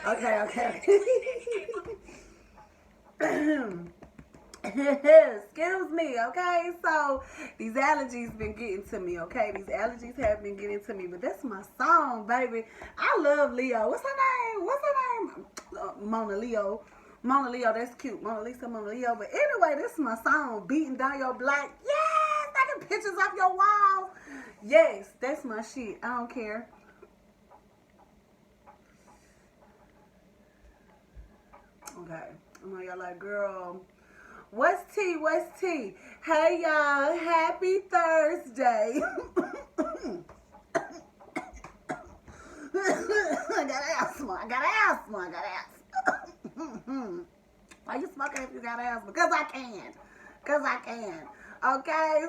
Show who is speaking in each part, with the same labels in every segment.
Speaker 1: Okay. Excuse me, okay? So these allergies been getting to me, okay? These allergies have been getting to me, but that's my song, baby. I love Leo. What's her name? Mona Leo. Mona Leo, that's cute. Mona Lisa, Mona Leo. But anyway, this is my song, Beating Down Your Block. Yes, taking pictures off your walls. Yes, that's my shit. I don't care. Okay. I know y'all like, girl, what's tea? What's tea? Hey y'all, happy Thursday. I got asthma. I got asthma. I got asthma. Why you smoking if you got asthma? Because I can. Because I can. Okay?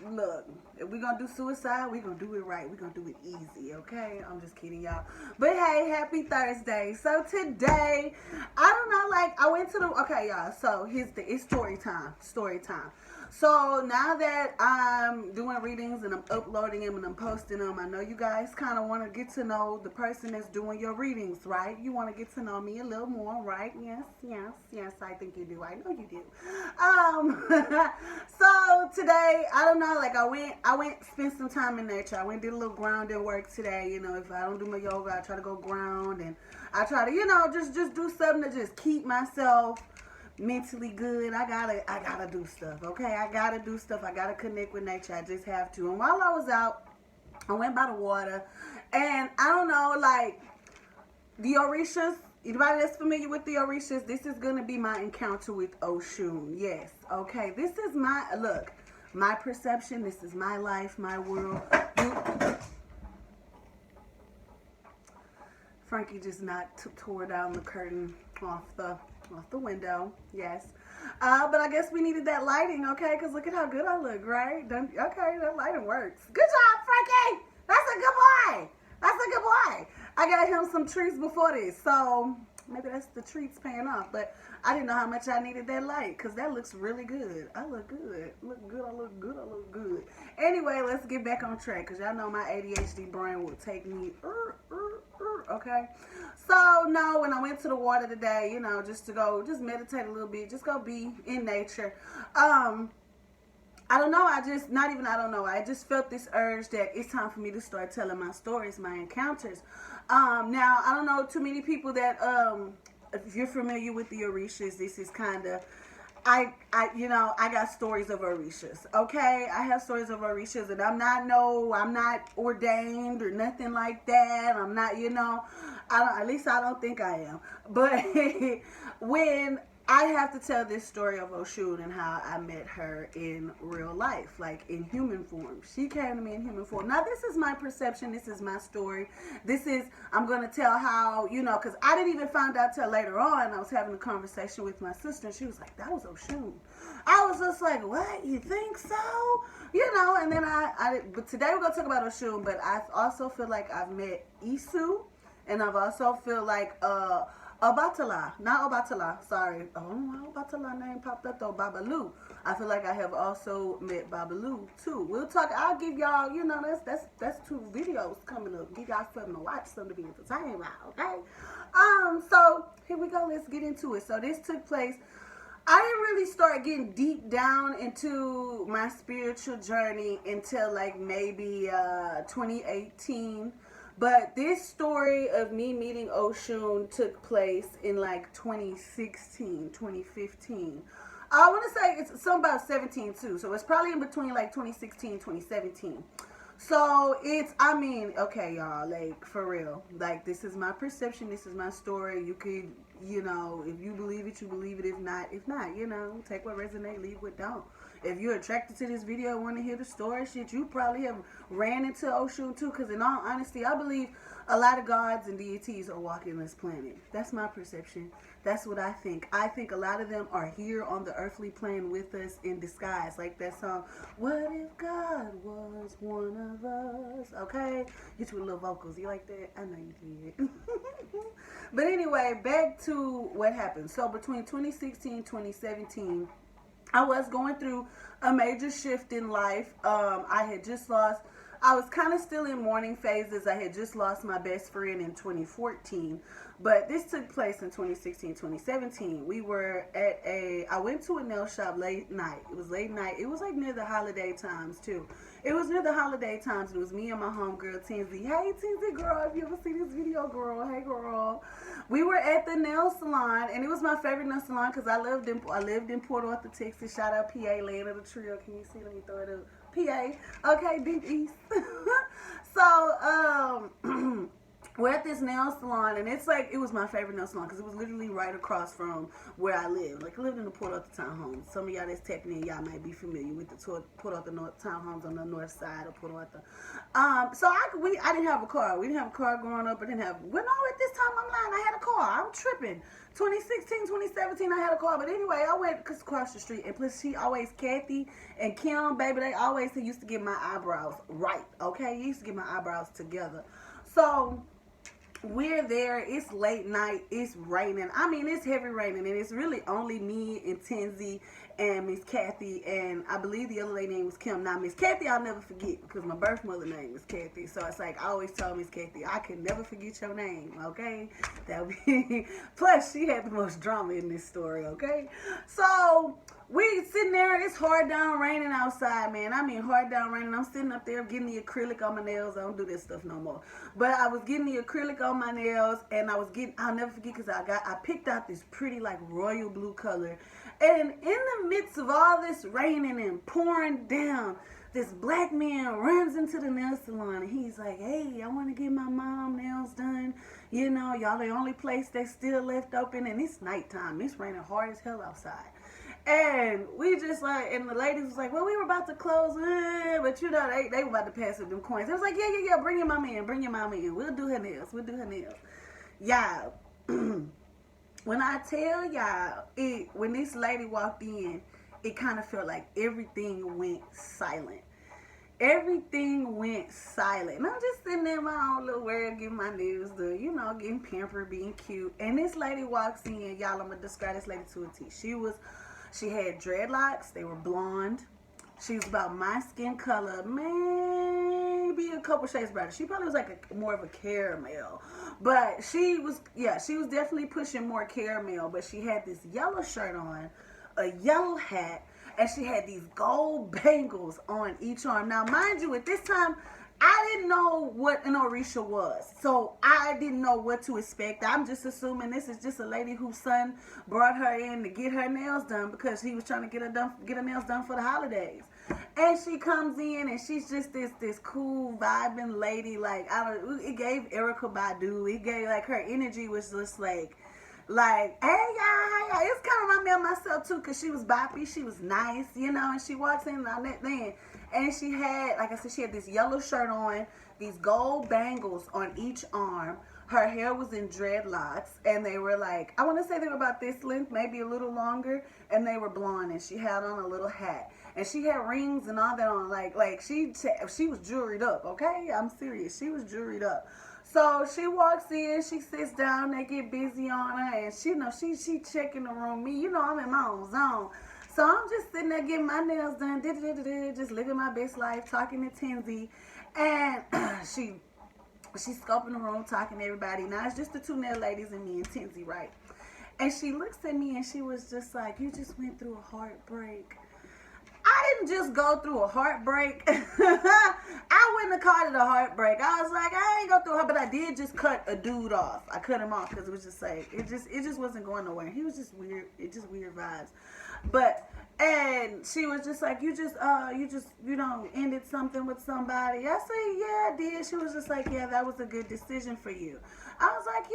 Speaker 1: Look, if we're going to do suicide, we're going to do it right. We're going to do it easy. Okay? I'm just kidding, y'all. But hey, happy Thursday. So today, I don't know, like, I went to the, okay, y'all. So it's story time. Story time. So now that I'm doing readings and I'm uploading them and I'm posting them, I know you guys kind of want to get to know the person that's doing your readings, right? You want to get to know me a little more, right? Yes, I think you do. I know you do. So today, I don't know, like I went, spent some time in nature. I went, did a little grounding work today. You know, if I don't do my yoga, I try to go ground and I try to, you know, just do something to just keep myself mentally good. I gotta do stuff. Okay, I gotta do stuff. I gotta connect with nature. I just have to. And while I was out, I went by the water, and I don't know, like the Orishas. Anybody that's familiar with the Orishas, this is gonna be my encounter with Oshun. Yes. Okay. This is my perception. This is my life, my world. Frankie just tore down the curtain off the window. Yes. But I guess we needed that lighting, okay? Because look at how good I look, right? Okay, that lighting works. Good job, Frankie. That's a good boy. That's a good boy. I got him some treats before this, so maybe that's the treats paying off. But I didn't know how much I needed that light because that looks really good. I look good. Look good. I look good. I look good. Anyway, let's get back on track because y'all know my ADHD brain will take me. Okay. So no, when I went to the water today, you know, just meditate a little bit, just go be in nature. I don't know. I just felt this urge that it's time for me to start telling my stories, my encounters. Now I don't know too many people that if you're familiar with the Orishas, this is kind of I got stories of Orishas. Okay, I have stories of Orishas, and I'm not ordained or nothing like that. I'm not, at least I don't think I am. But when I have to tell this story of Oshun and how I met her in real life, like in human form. She came to me in human form. Now, this is my perception. This is my story. I'm going to tell how, because I didn't even find out till later on. I was having a conversation with my sister, and she was like, that was Oshun. I was just like, what? You think so? And then but today we're going to talk about Oshun, but I also feel like I've met Isu, and I've also feel like, Obatala, not Obatala, sorry. Oh, Obatala name popped up though, Babalu. I feel like I have also met Babalu too. We'll talk, I'll give y'all, that's 2 videos coming up. Give y'all something to watch, something to be entertained about, okay? So here we go, let's get into it. So this took place, I didn't really start getting deep down into my spiritual journey until like maybe 2018. But this story of me meeting Oshun took place in like 2016, 2015. I want to say it's something about 17 too. So it's probably in between like 2016, 2017. So okay, y'all, like for real. Like this is my perception. This is my story. You could, if you believe it, you believe it. If not, take what resonates, leave what don't. If you're attracted to this video and want to hear the story, shit, you probably have ran into Oshun too. Because in all honesty, I believe a lot of gods and deities are walking this planet. That's my perception. That's what I think. I think a lot of them are here on the earthly plane with us in disguise. Like that song, what if God was one of us? Okay? Get you with little vocals. You like that? I know you did. But anyway, back to what happened. So between 2016 and 2017, I was going through a major shift in life. I had just lost I was kind of still in mourning phases. I had just lost my best friend in 2014, but this took place in 2016, 2017. We were at I went to a nail shop late night. It was late night. It was like near the holiday times too. It was near the holiday times. It was me and my homegirl, Tinsy. Hey, Tinsy girl, if you ever see this video, girl, hey girl. We were at the nail salon, and it was my favorite nail salon because I lived in Port Arthur, Texas. Shout out PA, land of the trio. Can you see? Let me throw it up. PA. Okay, deep east. So, we're at this nail salon, and it's like, it was my favorite nail salon because it was literally right across from where I lived. Like, I lived in the Port Arthur townhomes. Some of y'all that's tapping in, y'all might be familiar with the Port Arthur townhomes on the north side of Port Arthur. So I didn't have a car. We didn't have a car growing up. At this time I'm lying, I had a car. I'm tripping. 2016, 2017, I had a car. But anyway, I went across the street, and plus Kathy and Kim, baby, they always used to get my eyebrows right, okay? Used to get my eyebrows together. So we're there. It's late night. It's raining. I mean, it's heavy raining, and it's really only me and Tinsy and Miss Kathy, and I believe the other lady name was Kim. Now, Miss Kathy, I'll never forget because my birth mother name was Kathy. So it's like I always tell Miss Kathy, I can never forget your name. Okay, that be. Plus, she had the most drama in this story. Okay, so we sitting there. It's hard down raining outside, man. I mean, hard down raining. I'm sitting up there getting the acrylic on my nails. I don't do this stuff no more. But I was getting the acrylic on my nails, and I'll never forget because I picked out this pretty like royal blue color. And in the midst of all this raining and pouring down, this black man runs into the nail salon, and he's like, hey, I want to get my mom nails done. You know, y'all the only place that's still left open, and it's nighttime. It's raining hard as hell outside. And we just like, and the ladies was like, well, we were about to close, but you know, they were about to pass with them coins. It was like, yeah, bring your mama in. We'll do her nails. Yeah. When I tell y'all, when this lady walked in, it kind of felt like everything went silent. Everything went silent. And I'm just sitting there in my own little world, getting my nails done, you know, getting pampered, being cute. And this lady walks in, y'all, I'm going to describe this lady to a T. She had dreadlocks. They were blonde. She was about my skin color, maybe a couple shades brighter. She probably was like more of a caramel. But she was definitely pushing more caramel. But she had this yellow shirt on, a yellow hat, and she had these gold bangles on each arm. Now, mind you, at this time, I didn't know what an Orisha was. So I didn't know what to expect. I'm just assuming this is just a lady whose son brought her in to get her nails done because he was trying to get her nails done for the holidays. And she comes in, and she's just this cool, vibing lady. Like, it gave Erykah Badu. It gave, like, her energy was just like, hey, y'all. It's kind of remind me of myself, too, because she was boppy. She was nice, you know, and she walks in on that thing. And she had, like I said, she had this yellow shirt on, these gold bangles on each arm. Her hair was in dreadlocks, and they were like, I want to say they were about this length, maybe a little longer, and they were blonde, and she had on a little hat. And she had rings and all that on, like she was jewelried up, okay? I'm serious. She was jewelried up. So she walks in, she sits down, they get busy on her, and she checking the room. Me, you know, I'm in my own zone. So I'm just sitting there getting my nails done, just living my best life, talking to Tinsy. And she's scoping the room, talking to everybody. Now it's just the two nail ladies and me and Tinsy, right? And she looks at me and she was just like, you just went through a heartbreak. I didn't just go through a heartbreak. I wouldn't have called it a heartbreak. I was like, I ain't go through a heartbreak, but I did just cut a dude off. I cut him off because it was just like, it just wasn't going nowhere. He was just weird. It just weird vibes. And she was just like, you ended something with somebody. I said, yeah, I did. She was just like, yeah, that was a good decision for you. I was like,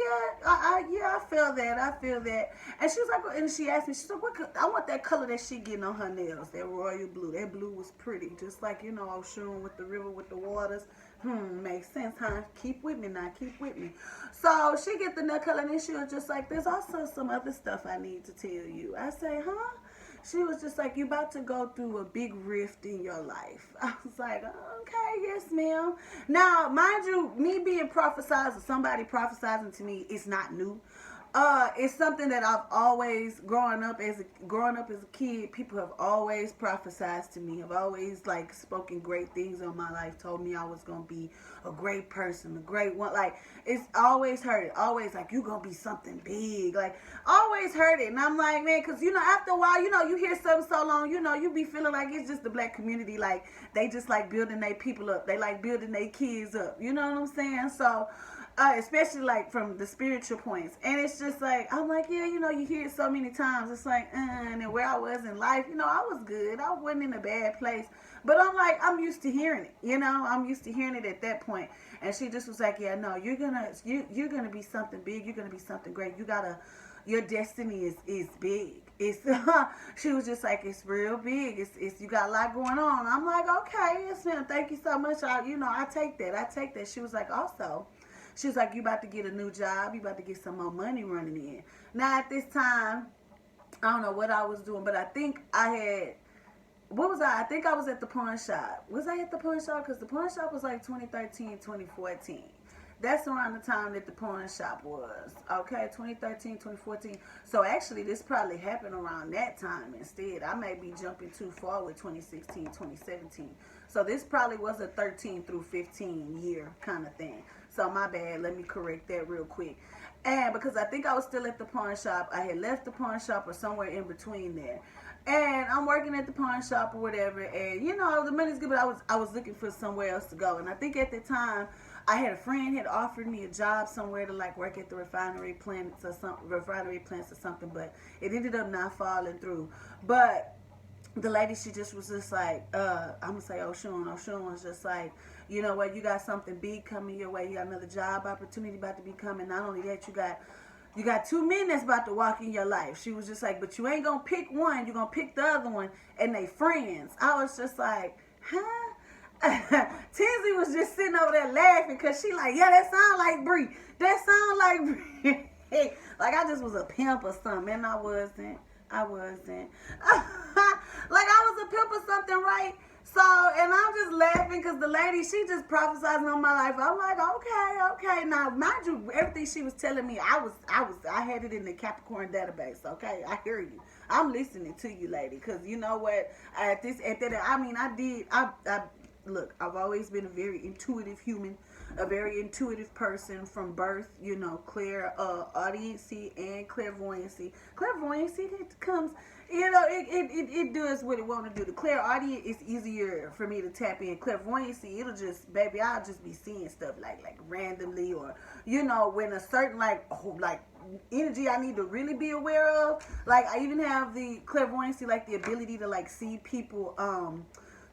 Speaker 1: I feel that. And she was like, and she asked me, she's like, I want that color that she getting on her nails, that royal blue. That blue was pretty, just like, you know, Oshun with the river, with the waters. Makes sense, huh? Keep with me now, keep with me. So she get the nail color, and then she was just like, there's also some other stuff I need to tell you. I say, huh? She was just like, you about to go through a big rift in your life. I was like, okay, yes, ma'am. Now, mind you, me being prophesized or somebody prophesizing to me is not new. It's something that I've always growing up as a kid. People have always prophesied to me. Have always like spoken great things on my life. Told me I was gonna be a great person, a great one. Like it's always heard it. Always like you gonna be something big. Like always heard it. And I'm like, man, because after a while, you hear something so long, you be feeling like it's just the black community. Like they just like building their people up. They like building their kids up. You know what I'm saying? So. Especially like from the spiritual points, and it's just like I'm like, yeah, you hear it so many times. It's like, and then where I was in life, I was good. I wasn't in a bad place, but I'm like, I'm used to hearing it. I'm used to hearing it at that point. And she just was like, yeah, no, you're gonna be something big. You're gonna be something great. Your destiny is big. It's she was just like, it's real big. It's you got a lot going on. I'm like, okay, yes, ma'am. Thank you so much. I take that. I take that. She was like, also. She was like, you about to get a new job. You about to get some more money running in. Now, at this time, I don't know what I was doing, but I think what was I? I think I was at the pawn shop. Was I at the pawn shop? Because the pawn shop was like 2013, 2014. That's around the time that the pawn shop was. Okay, 2013, 2014. So, actually, this probably happened around that time instead. I may be jumping too far with 2016, 2017. So, this probably was a 13 through 15 year kind of thing. So my bad, let me correct that real quick. And because I think I was still at the pawn shop, I had left the pawn shop or somewhere in between there. And I'm working at the pawn shop or whatever, and the money's good, but I was looking for somewhere else to go. And I think at the time I had a friend had offered me a job somewhere to like work at the refinery plants or something, but it ended up not falling through. But the lady, she just was just like, I'm gonna say Oshun. Oshun was just like, you know what, you got something big coming your way. You got another job opportunity about to be coming. Not only that, you got two men that's about to walk in your life. She was just like, but you ain't gonna pick one, you're gonna pick the other one, and they friends. I was just like, huh? Tinsy was just sitting over there laughing because she like, yeah, that sound like Bree. That sound like Bree. Like I just was a pimp or something, and I wasn't. Like I was a pimp or something, right? So, and I'm just laughing because the lady, she just prophesizing on my life. I'm like, okay. Now, mind you, everything she was telling me, I had it in the Capricorn database. Okay, I hear you. I'm listening to you, lady, because you know what? Look, I've always been a very intuitive human, a very intuitive person from birth. Clear audiency and clairvoyancy. Clairvoyancy, it comes. It does what it want to do. The clairaudient is easier for me to tap in. Clairvoyancy, I'll just be seeing stuff like randomly, or when a certain like energy I need to really be aware of. Like I even have the clairvoyancy, like the ability to like see people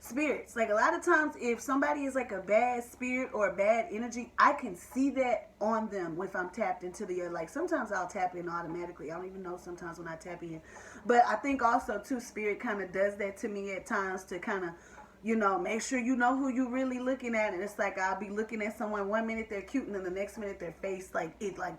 Speaker 1: spirits. Like a lot of times if somebody is like a bad spirit or a bad energy, I can see that on them if I'm tapped into like sometimes I'll tap in automatically. I don't even know sometimes when I tap in. But I think also too, spirit kind of does that to me at times to kind of make sure you know who you really looking at. And it's like I'll be looking at someone one minute they're cute, and then the next minute their face like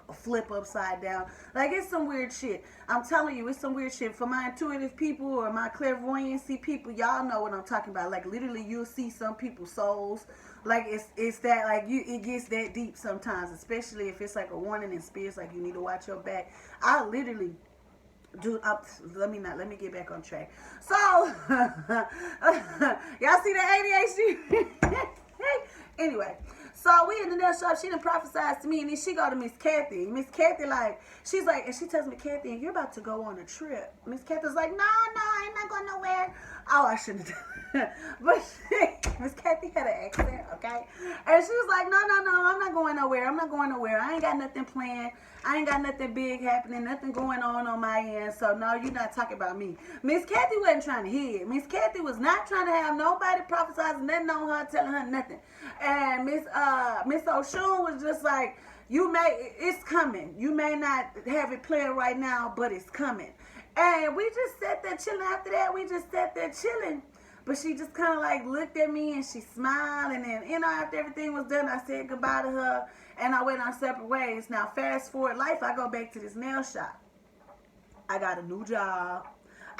Speaker 1: a flip upside down. Like it's some weird shit. I'm telling you, it's some weird shit. For my intuitive people or my clairvoyancy people, y'all know what I'm talking about. Like literally you'll see some people's souls. Like it's that like it gets that deep sometimes, especially if it's like a warning in spirits, like you need to watch your back. I literally let me get back on track. So y'all see the ADHD? Anyway, so we in the nail shop. She done prophesied to me, and then she go to Miss Kathy. Miss Kathy she's like, and she tells me, Kathy, you're about to go on a trip. Miss Kathy's like, no, I'm not going nowhere. Oh, I shouldn't have done it. But Miss Kathy had an accent, okay? And she was like, no, I'm not going nowhere. I ain't got nothing planned. I ain't got nothing big happening, nothing going on my end. So no, you're not talking about me. Miss Kathy wasn't trying to hear it. Miss Kathy was not trying to have nobody prophesizing nothing on her, telling her nothing. And Miss Oshun was just like, it's coming. You may not have it playing right now, but it's coming. And we just sat there chilling. After that, we just sat there chilling. But she just kind of like looked at me and she smiled. And then, after everything was done, I said goodbye to her. And I went our separate ways. Now, fast forward life, I go back to this nail shop. I got a new job.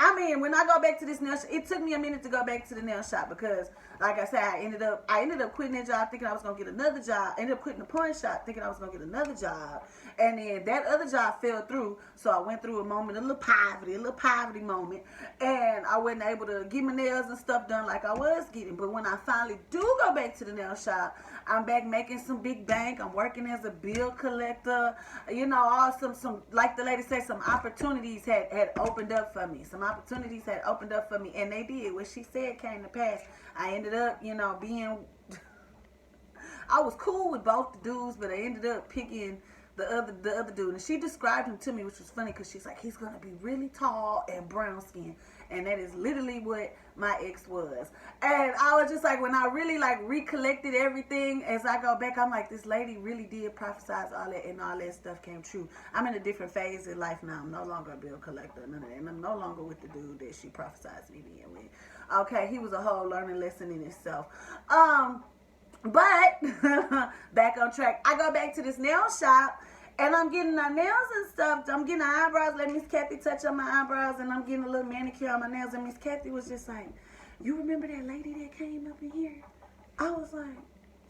Speaker 1: I mean, when I go back to this nail shop, it took me a minute to go back to the nail shop because, like I said, I ended up quitting that job thinking I was gonna get another job. I ended up quitting the pawn shop thinking I was gonna get another job, and then that other job fell through. So I went through a little poverty moment, and I wasn't able to get my nails and stuff done like I was getting. But when I finally do go back to the nail shop, I'm back making some big bank. I'm working as a bill collector. You know, all some like the lady said, some opportunities had opened up for me. Some opportunities had opened up for me, and they did. What she said came to pass. I ended up, you know, I was cool with both the dudes, but I ended up picking the other dude, and she described him to me, which was funny because she's like, he's gonna be really tall and brown skin, and that is literally what my ex was. And I was just like, when I really like recollected everything as I go back, I'm like, this lady really did prophesize all that, and all that stuff came true. I'm in a different phase in life now. I'm no longer a bill collector, none of that, and I'm no longer with the dude that she prophesied me being with. Okay, he was a whole learning lesson in itself. But back on track. I go back to this nail shop, and I'm getting my nails and stuff. I'm getting my eyebrows. Let Miss Kathy touch on my eyebrows, and I'm getting a little manicure on my nails. And Miss Kathy was just like, "You remember that lady that came up in here?" I was like,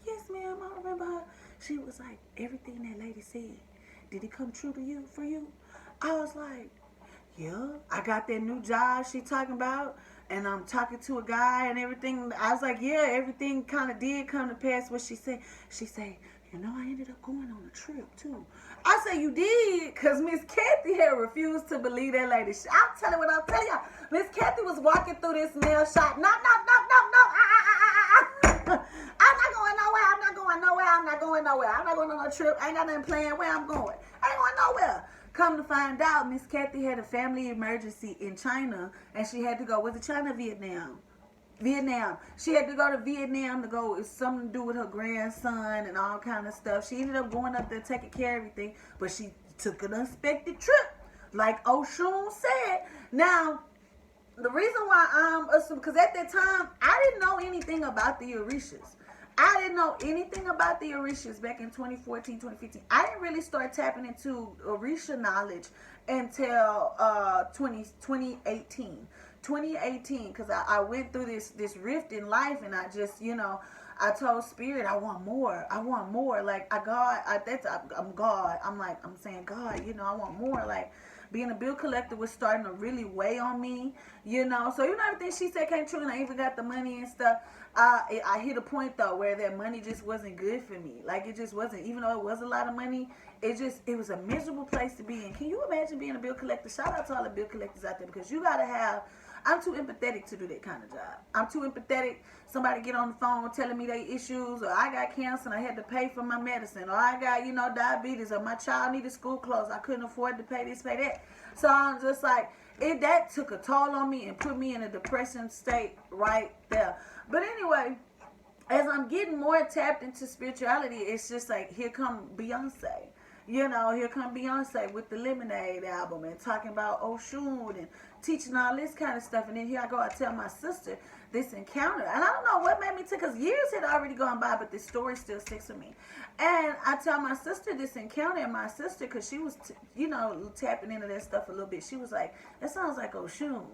Speaker 1: "Yes, ma'am, I remember her." She was like, "Everything that lady said, did it come true to you? For you?" I was like, "Yeah, I got that new job she talking about, and I'm talking to a guy and everything." I was like, "Yeah, everything kind of did come to pass." What she said, "You know, I ended up going on a trip too." I said, "You did?" Because Miss Kathy had refused to believe that lady. I'm telling what I'm telling y'all. Miss Kathy was walking through this nail shop. No. I'm not going nowhere. I'm not going nowhere. I'm not going nowhere. I'm not going on no trip. I ain't got nothing planned where I'm going. I ain't going nowhere. Come to find out, Miss Kathy had a family emergency in China, and she had to go. Was it China, Vietnam? Vietnam. She had to go to Vietnam to go. It's something to do with her grandson and all kind of stuff. She ended up going up there taking care of everything, but she took an unexpected trip, like Oshun said. Now, the reason why I'm assuming, because at that time I didn't know anything about the Orishas. I didn't know anything about the Orishas back in 2014, 2015. I didn't really start tapping into Orisha knowledge until 2018. 2018, because I went through this rift in life, and I just, you know, I told Spirit, I want more. Like, I'm God. I'm saying, God, you know, I want more. Like, being a bill collector was starting to really weigh on me, you know. So, you know, everything she said came true, and I even got the money and stuff. I hit a point, though, where that money just wasn't good for me. Like, it just wasn't. Even though it was a lot of money, it was a miserable place to be in. Can you imagine being a bill collector? Shout out to all the bill collectors out there, because you got to have... I'm too empathetic to do that kind of job. I'm too empathetic. Somebody get on the phone telling me they issues, or I got cancer and I had to pay for my medicine, or I got, you know, diabetes, or my child needed school clothes. I couldn't afford to pay this, pay that. So I'm just like, that took a toll on me and put me in a depression state right there. But anyway, as I'm getting more tapped into spirituality, it's just like, here come Beyonce. You know, here come Beyonce with the Lemonade album and talking about Oshun and teaching all this kind of stuff. And then here I go, I tell my sister this encounter. And I don't know what made me take, because years had already gone by, but this story still sticks with me. And I tell my sister this encounter, and my sister, because she was, you know, tapping into that stuff a little bit, she was like, that sounds like Oshun.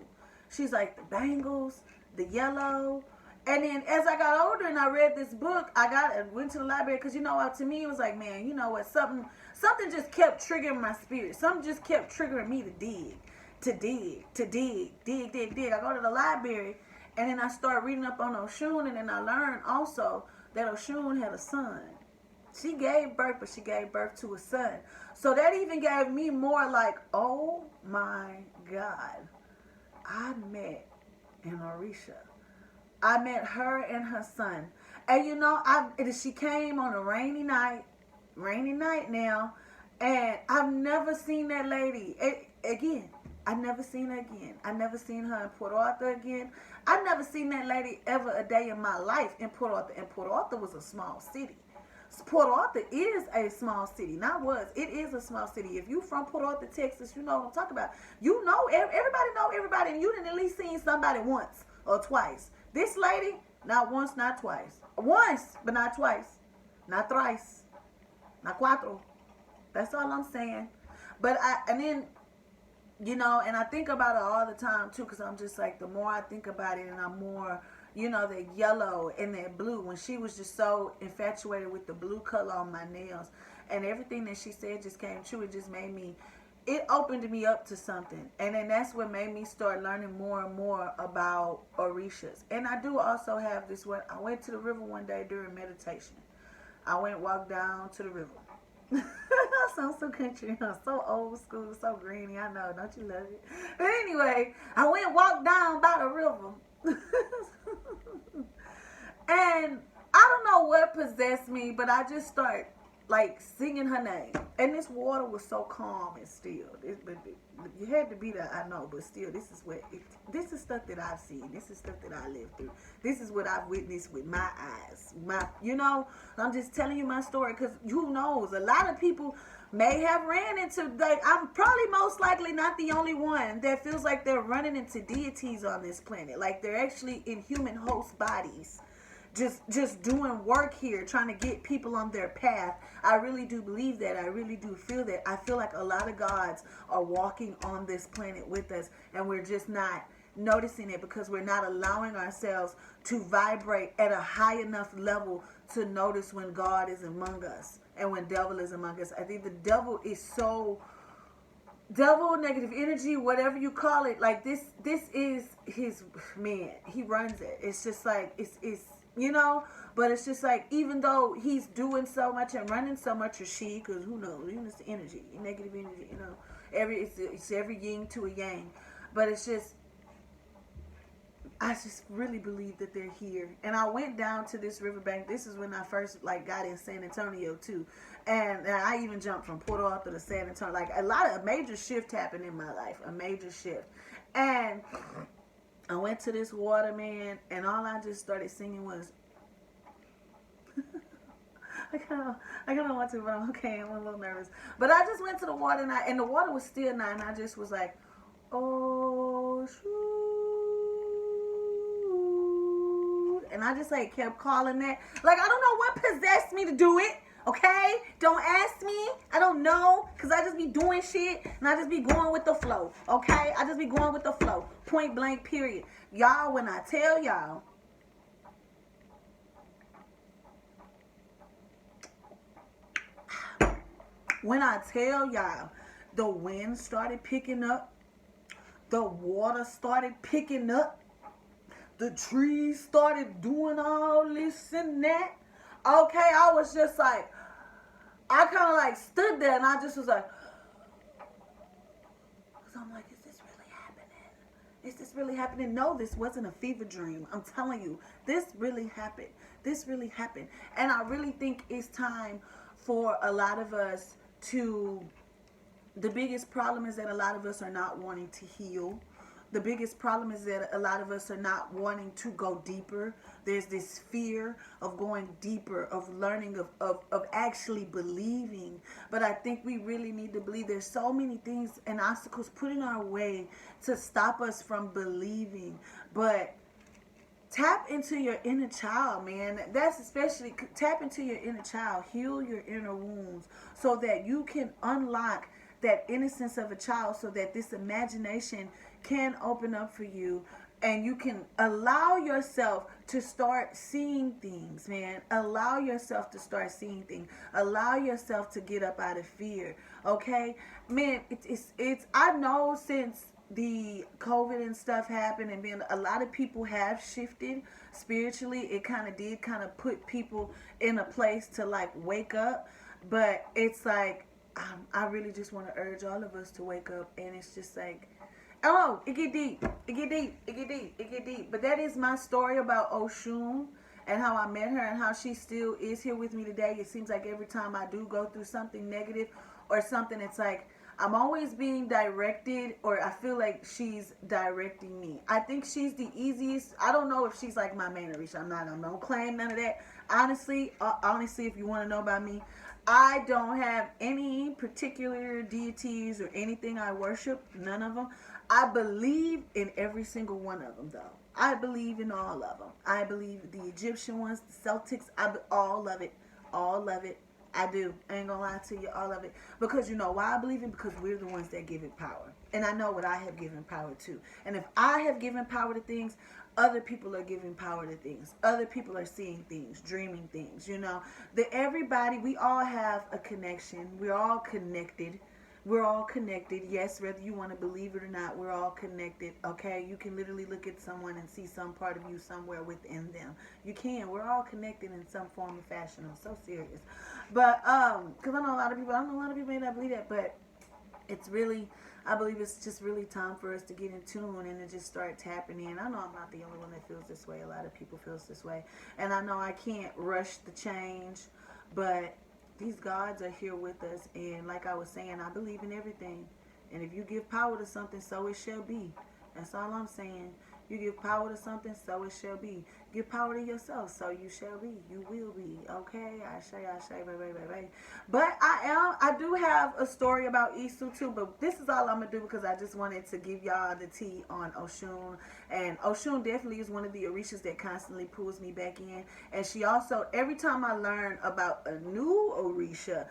Speaker 1: She's like, the bangles, the yellow. And then as I got older and I read this book, I went to the library, because, you know what, to me it was like, man, you know what, something just kept triggering my spirit. Something just kept triggering me to dig. I go to the library, and then I start reading up on Oshun, and then I learned also that Oshun had a son. She gave birth, but she gave birth to a son. So that even gave me more like, oh my God, I met an Orisha. I met her and her son. And you know, she came on a rainy night now, and I've never seen that lady again. I never seen her again. I never seen her in Port Arthur again. I never seen that lady ever a day in my life in Port Arthur. And Port Arthur was a small city. Port Arthur is a small city. It is a small city. If you from Port Arthur, Texas, you know what I'm talking about. You know, everybody know everybody, and you didn't at least seen somebody once or twice. This lady, not once, not twice. Once, but not twice. Not thrice. Not cuatro. That's all I'm saying. But and then you know, and I think about it all the time too, because I'm just like, the more I think about it, and I'm more, you know, that yellow and that blue, when she was just so infatuated with the blue color on my nails, and everything that she said just came true. It just made me, it opened me up to something, and then that's what made me start learning more and more about Orishas. And I do also have this one. I went to the river one day during meditation. I went and walked down to the river. I sound so country, so old school, so greeny. I know, don't you love it? But anyway, I went and walked down by the river. And I don't know what possessed me, but I just started like singing her name. And this water was so calm and still. You had to be there, I know, but still, this is stuff that I've seen. This is stuff that I lived through. This is what I've witnessed with my eyes. You know, I'm just telling you my story, because who knows? A lot of people may have ran into, like, I'm probably most likely not the only one that feels like they're running into deities on this planet. Like they're actually in human host bodies. Just doing work here, trying to get people on their path. I really do believe that. I really do feel that. I feel like a lot of gods are walking on this planet with us, and we're just not noticing it because we're not allowing ourselves to vibrate at a high enough level to notice when God is among us and when devil is among us. I think the devil is so, devil, negative energy, whatever you call it, like this is his, man, he runs it. It's just like, it's you know, but it's just like, even though he's doing so much and running so much, or she, because who knows, even it's the energy, negative energy, you know, it's every yin to a yang, but it's just, I just really believe that they're here. And I went down to this riverbank. This is when I first like got in San Antonio too, and I even jumped from Port Arthur to San Antonio. Like a major shift happened in my life, a major shift, and I went to this water, man, and all I just started singing was, I kind of want to, but I'm okay. I'm a little nervous. But I just went to the water, and the water was still nice, and I just was like, oh, shoot. And I just like kept calling that. Like, I don't know what possessed me to do it. Okay? Don't ask me. I don't know. Because I just be doing shit. And I just be going with the flow. Okay? I just be going with the flow. Point blank, period. Y'all, when I tell y'all, the wind started picking up. The water started picking up. The trees started doing all this and that. Okay, I was just like, I kind of like stood there and I just was like, because I'm like, is this really happening? Is this really happening? No, this wasn't a fever dream. I'm telling you, this really happened. This really happened. And I really think it's time for a lot of us to, the biggest problem is that a lot of us are not wanting to heal. The biggest problem is that a lot of us are not wanting to go deeper. There's this fear of going deeper, of learning, of actually believing. But I think we really need to believe. There's so many things and obstacles put in our way to stop us from believing. But tap into your inner child, man. That's especially, tap into your inner child. Heal your inner wounds so that you can unlock that innocence of a child, so that this imagination can open up for you and you can allow yourself to start seeing things, man. Allow yourself to start seeing things. Allow yourself to get up out of fear, okay? Man, it's I know since the COVID and stuff happened, and then a lot of people have shifted spiritually. It kind of put people in a place to like wake up, but it's like, I really just want to urge all of us to wake up. And it's just like, oh, it get deep. But that is my story about Oshun and how I met her and how she still is here with me today. It seems like every time I do go through something negative or something, it's like I'm always being directed, or I feel like she's directing me. I think she's the easiest. I don't know if she's like my main Orisha. I don't claim none of that. Honestly, if you want to know about me, I don't have any particular deities or anything I worship. None of them. I believe in every single one of them, though. I believe in all of them. I believe the Egyptian ones, the Celtics, all of it. I do. I ain't gonna lie to you, all of it. Because you know why I believe it? Because we're the ones that give it power. And I know what I have given power to. And if I have given power to things, other people are giving power to things. Other people are seeing things, dreaming things, you know. That everybody, we all have a connection. We're all connected. We're all connected. Yes, whether you want to believe it or not, we're all connected. Okay, you can literally look at someone and see some part of you somewhere within them. You can. We're all connected in some form or fashion. I'm so serious, but because I know a lot of people. I know a lot of people may not believe that, but it's really, I believe it's just really time for us to get in tune and to just start tapping in. I know I'm not the only one that feels this way. A lot of people feels this way, and I know I can't rush the change, but these gods are here with us. And like I was saying, I believe in everything. And if you give power to something, so it shall be. That's all I'm saying. You give power to something, so it shall be. Give power to yourself, so you shall be. You will be. Okay? I say, bye. But I do have a story about Isu too, but this is all I'm going to do because I just wanted to give y'all the tea on Oshun. And Oshun definitely is one of the Orishas that constantly pulls me back in. And she also, every time I learn about a new Orisha,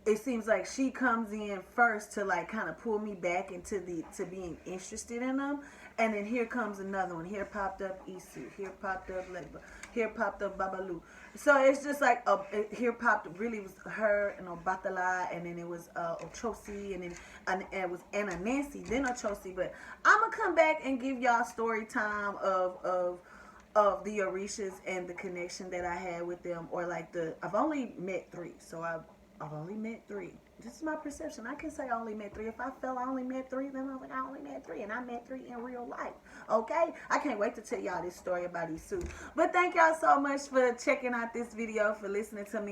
Speaker 1: it seems like she comes in first to like kind of pull me back into to being interested in them, and then here comes another one. Here popped up Isu, here popped up Legba, here popped up Babalu. So it's just like here popped up, really was her and Obatala, and then it was Ochosi, and then it was Anna Nancy, then Ochosi. But I'm gonna come back and give y'all story time of the Orishas and the connection that I had with them, or like I've only met 3, so I've only met 3. This is my perception. I can say I only met 3. If I felt I only met 3, then I was like, I only met 3. And I met 3 in real life. Okay? I can't wait to tell y'all this story about Isu. But thank y'all so much for checking out this video, for listening to me.